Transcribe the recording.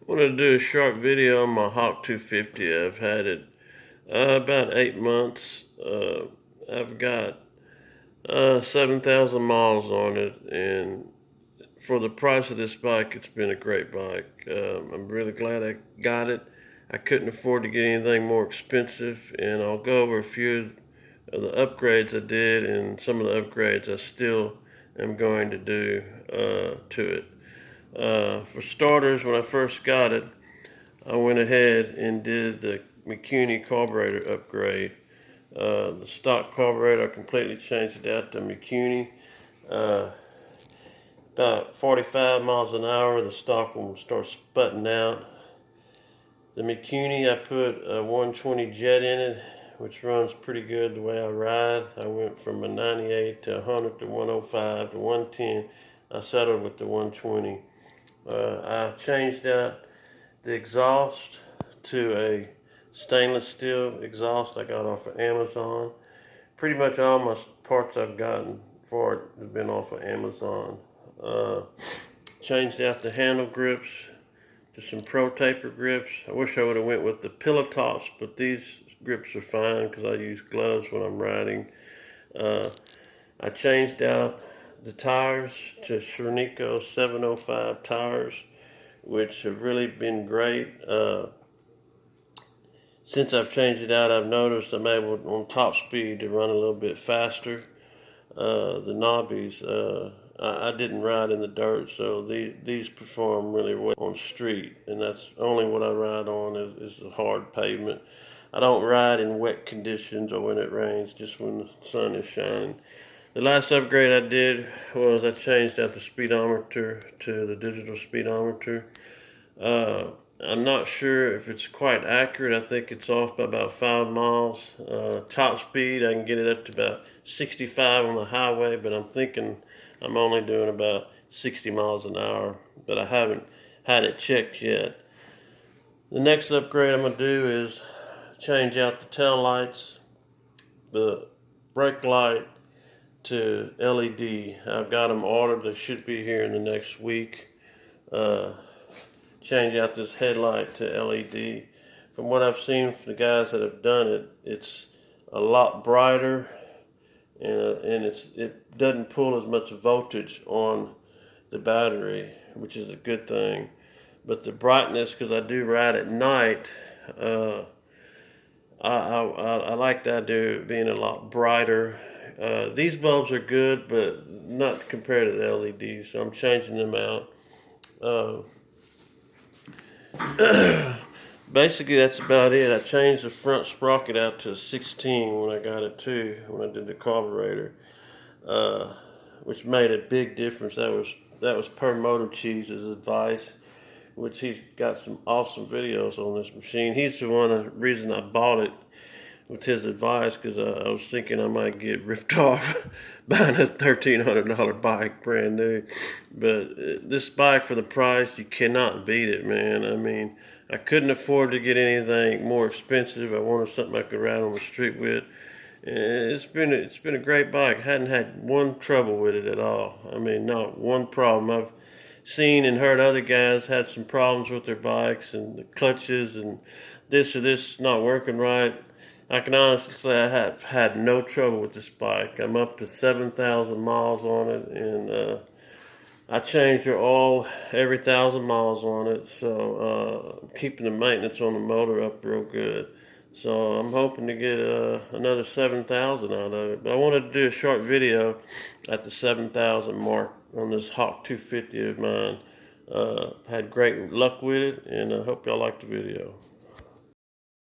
Wanted to do a short video on my Hawk 250. I've had it about 8 months. I've got 7,000 miles on it, and for the price of this bike, it's been a great bike. I'm really glad I got it. I couldn't afford to get anything more expensive, and I'll go over a few of the upgrades I did and some of the upgrades I still am going to do to it. For starters, when I first got it, I went ahead and did the McCuney carburetor upgrade. The stock carburetor, I completely changed it out to McCuney. About 45 miles an hour, the stock one will start sputting out. The McCuney, I put a 120 jet in it, which runs pretty good the way I ride. I went from a 98 to 100 to 105 to 110. I settled with the 120. I changed out the exhaust to a stainless steel exhaust I got off of Amazon. Pretty much all my parts I've gotten for it have been off of Amazon. Changed out the handle grips to some Pro Taper grips. I wish I would have went with the pillow tops, but these grips are fine because I use gloves when I'm riding. I changed out the tires to Shernico 705 tires, which have really been great. Since I've changed it out, I've noticed I'm able on top speed to run a little bit faster. The knobbies, I didn't ride in the dirt, so these perform really well on street, and that's only what I ride on is the hard pavement. I don't ride in wet conditions or when it rains, just when the sun is shining. The last upgrade I did was I changed out the speedometer to the digital speedometer. I'm not sure if it's quite accurate. I think it's off by about 5 miles. Top speed, I can get it up to about 65 on the highway, but I'm thinking I'm only doing about 60 miles an hour, but I haven't had it checked yet. The next upgrade I'm going to do is change out the tail lights, the brake light to LED. I've got them ordered. They should be here in the next week. Change out this headlight to LED. From what I've seen from the guys that have done it, it's a lot brighter, and it doesn't pull as much voltage on the battery, which is a good thing. But the brightness, because I do ride at night, I like the idea of being a lot brighter. These bulbs are good, but not compared to the LEDs, so I'm changing them out. Basically, that's about it. I changed the front sprocket out to 16 when I got it too, when I did the carburetor, which made a big difference. That was per Motor Cheese's advice, which he's got some awesome videos on this machine. He's the reason I bought it with his advice, because I was thinking I might get ripped off buying a $1,300 bike brand new. But this bike, for the price, you cannot beat it, man. I mean, I couldn't afford to get anything more expensive. I wanted something I could ride on the street with. And it's been a great bike. I hadn't had one trouble with it at all. I mean, not one problem. I've seen and heard other guys had some problems with their bikes and the clutches and this or this not working right. I can honestly say I have had no trouble with this bike. I'm up to 7,000 miles on it, and I change the oil every 1,000 miles on it, so I'm keeping the maintenance on the motor up real good. So I'm hoping to get another 7,000 out of it. But I wanted to do a short video at the 7,000 mark on this Hawk 250 of mine. Had great luck with it, and I hope y'all liked the video.